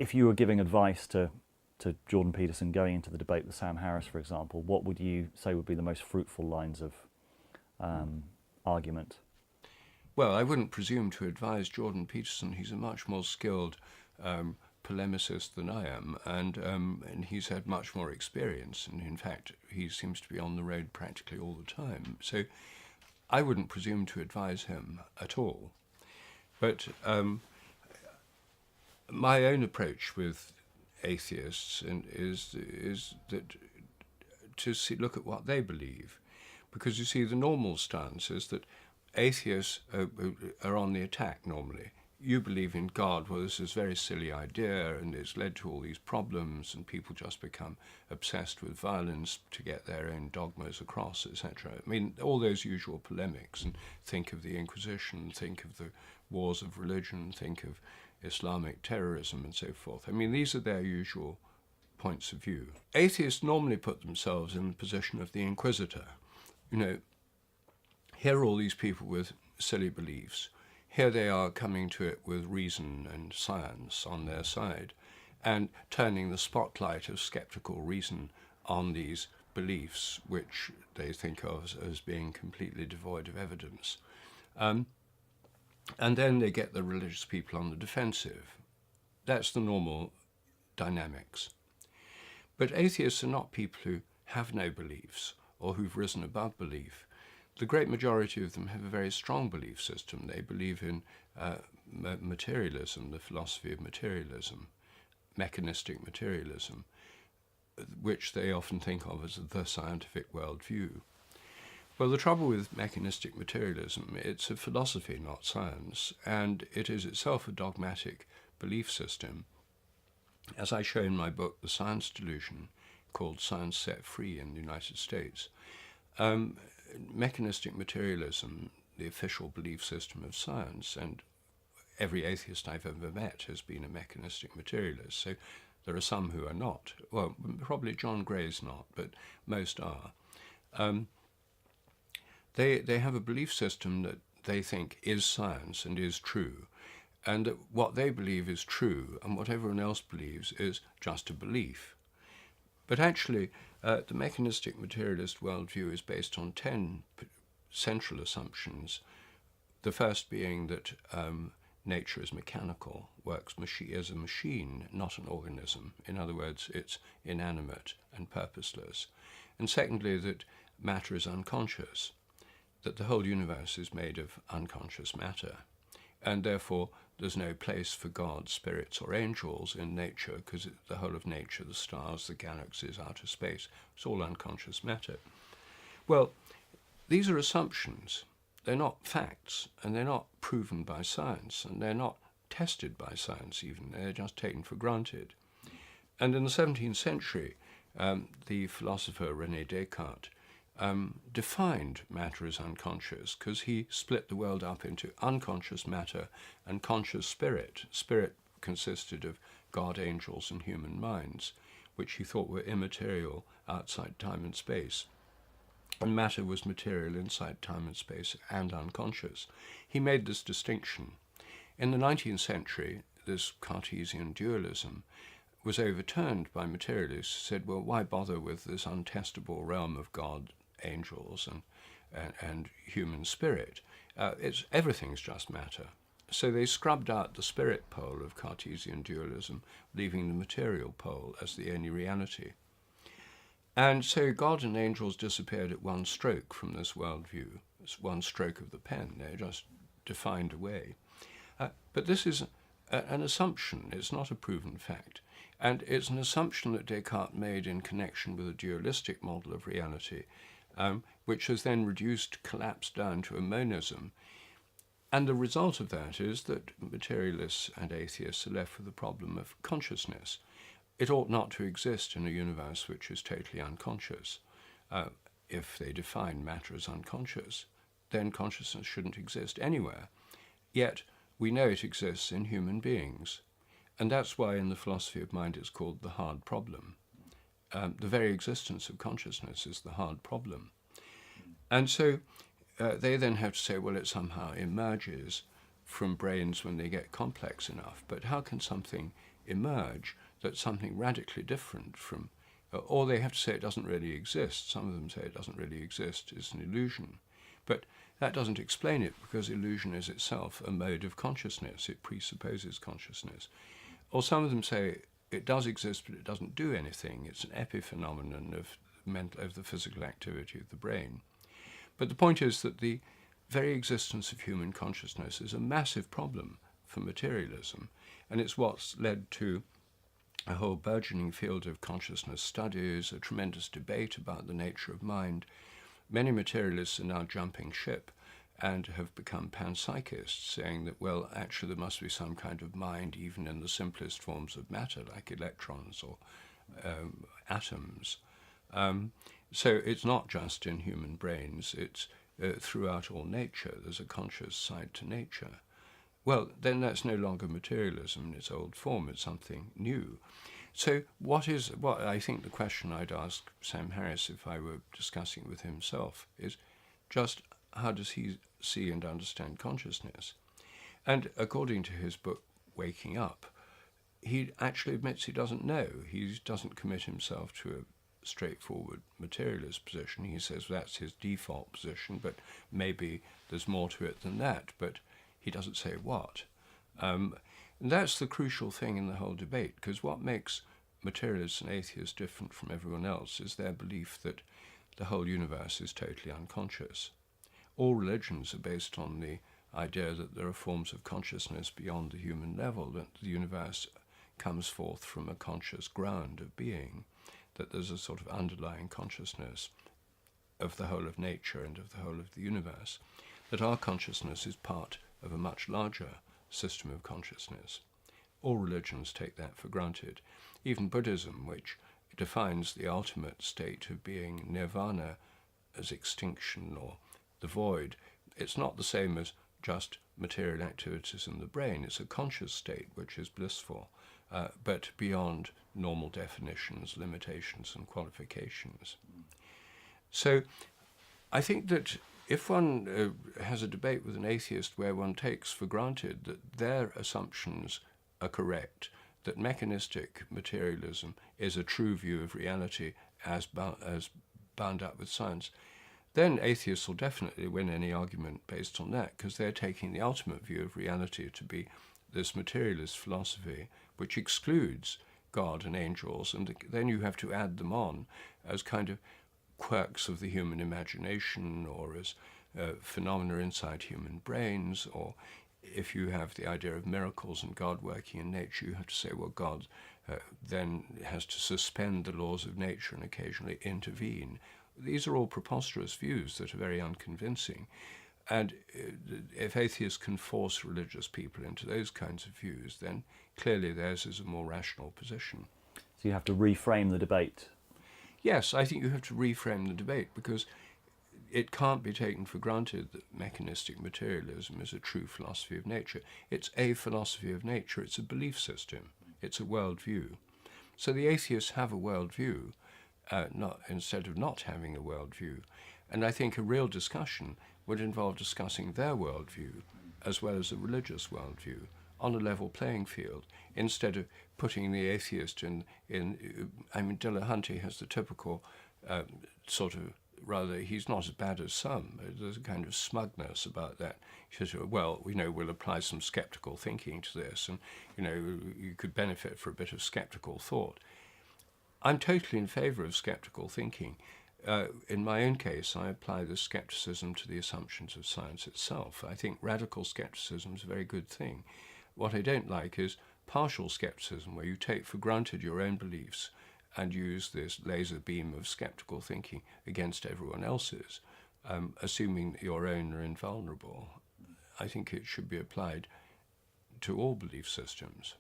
if you were giving advice to Jordan Peterson going into the debate with Sam Harris, for example, what would you say would be the most fruitful lines of argument? Well, I wouldn't presume to advise Jordan Peterson. He's a much more skilled polemicist than I am, and he's had much more experience. And in fact, he seems to be on the road practically all the time. So I wouldn't presume to advise him at all. But my own approach with atheists is that to look at what they believe, because you see, the normal stance is that atheists are on the attack normally. You believe in God. Well, this is a very silly idea, and it's led to all these problems, and people just become obsessed with violence to get their own dogmas across, etc. I mean, all those usual polemics, and think of the Inquisition, think of the wars of religion, think of Islamic terrorism, and so forth. I mean, these are their usual points of view. Atheists normally put themselves in the position of the inquisitor. You know, here are all these people with silly beliefs. Here they are coming to it with reason and science on their side, and turning the spotlight of skeptical reason on these beliefs, which they think of as being completely devoid of evidence. And then they get the religious people on the defensive. That's the normal dynamics. But atheists are not people who have no beliefs or who've risen above belief. The great majority of them have a very strong belief system. They believe in materialism, the philosophy of materialism, mechanistic materialism, which they often think of as the scientific worldview. Well, the trouble with mechanistic materialism, it's a philosophy, not science, and it is itself a dogmatic belief system. As I show in my book, The Science Delusion, called Science Set Free in the United States, mechanistic materialism, the official belief system of science, and every atheist I've ever met has been a mechanistic materialist, so there are some who are not. Well, probably John Gray's not, but most are. They have a belief system that they think is science and is true, and that what they believe is true and what everyone else believes is just a belief. But actually, the mechanistic materialist worldview is based on 10 central assumptions, the first being that nature is mechanical, works as a machine, not an organism. In other words, it's inanimate and purposeless. And secondly, that matter is unconscious, that the whole universe is made of unconscious matter, and therefore there's no place for God, spirits, or angels in nature, because the whole of nature, the stars, the galaxies, outer space, it's all unconscious matter. Well, these are assumptions. They're not facts, and they're not proven by science, and they're not tested by science even. They're just taken for granted. And in the 17th century, the philosopher René Descartes defined matter as unconscious, because he split the world up into unconscious matter and conscious spirit. Spirit consisted of God, angels, and human minds, which he thought were immaterial outside time and space. And matter was material inside time and space and unconscious. He made this distinction. In the 19th century, this Cartesian dualism was overturned by materialists who said, well, why bother with this untestable realm of God, angels, and human spirit? Everything's just matter. So they scrubbed out the spirit pole of Cartesian dualism, leaving the material pole as the only reality. And so God and angels disappeared at one stroke from this worldview. It's one stroke of the pen. They're just defined away. But this is an assumption. It's not a proven fact. And it's an assumption that Descartes made in connection with a dualistic model of reality, which has then collapsed down to a monism. And the result of that is that materialists and atheists are left with the problem of consciousness. It ought not to exist in a universe which is totally unconscious. If they define matter as unconscious, then consciousness shouldn't exist anywhere. Yet we know it exists in human beings. And that's why in the philosophy of mind it's called the hard problem. The very existence of consciousness is the hard problem. And so they then have to say, well, it somehow emerges from brains when they get complex enough. But how can something emerge that's something radically different from, or they have to say it doesn't really exist. Some of them say it doesn't really exist, it's an illusion. But that doesn't explain it, because illusion is itself a mode of consciousness. It presupposes consciousness. Or some of them say it does exist, but it doesn't do anything. It's an epiphenomenon of the physical activity of the brain. But the point is that the very existence of human consciousness is a massive problem for materialism, and it's what's led to a whole burgeoning field of consciousness studies, a tremendous debate about the nature of mind. Many materialists are now jumping ship and have become panpsychists, saying that, well, actually there must be some kind of mind even in the simplest forms of matter, like electrons or atoms. So it's not just in human brains, it's throughout all nature. There's a conscious side to nature. Well, then that's no longer materialism in its old form, it's something new. So what I think the question I'd ask Sam Harris if I were discussing with himself is just how does he see and understand consciousness? And according to his book, Waking Up, he actually admits he doesn't know. He doesn't commit himself to a straightforward materialist position. He says that's his default position, but maybe there's more to it than that, but he doesn't say what. And that's the crucial thing in the whole debate, because what makes materialists and atheists different from everyone else is their belief that the whole universe is totally unconscious. All religions are based on the idea that there are forms of consciousness beyond the human level, that the universe comes forth from a conscious ground of being, that there's a sort of underlying consciousness of the whole of nature and of the whole of the universe, that our consciousness is part of a much larger system of consciousness. All religions take that for granted. Even Buddhism, which defines the ultimate state of being, nirvana, as extinction or the void, it's not the same as just material activities in the brain. It's a conscious state which is blissful, but beyond normal definitions, limitations and qualifications. So I think that if one has a debate with an atheist where one takes for granted that their assumptions are correct, that mechanistic materialism is a true view of reality as bound up with science, then atheists will definitely win any argument based on that, because they're taking the ultimate view of reality to be this materialist philosophy, which excludes God and angels, and then you have to add them on as kind of quirks of the human imagination, or as phenomena inside human brains, or if you have the idea of miracles and God working in nature, you have to say, well, God then has to suspend the laws of nature and occasionally intervene. These are all preposterous views that are very unconvincing. And if atheists can force religious people into those kinds of views, then clearly theirs is a more rational position. So you have to reframe the debate. Yes, I think you have to reframe the debate, because it can't be taken for granted that mechanistic materialism is a true philosophy of nature. It's a philosophy of nature, it's a belief system, it's a worldview. So the atheists have a worldview, instead of not having a worldview. And I think a real discussion would involve discussing their worldview as well as a religious worldview on a level playing field, instead of putting the atheist in I mean, Dillahunty has the typical sort of, rather, he's not as bad as some. There's a kind of smugness about that. He says, well, we'll apply some skeptical thinking to this, and, you could benefit for a bit of skeptical thought. I'm totally in favour of skeptical thinking. In my own case, I apply this skepticism to the assumptions of science itself. I think radical skepticism is a very good thing. What I don't like is partial skepticism, where you take for granted your own beliefs and use this laser beam of skeptical thinking against everyone else's, assuming that your own are invulnerable. I think it should be applied to all belief systems.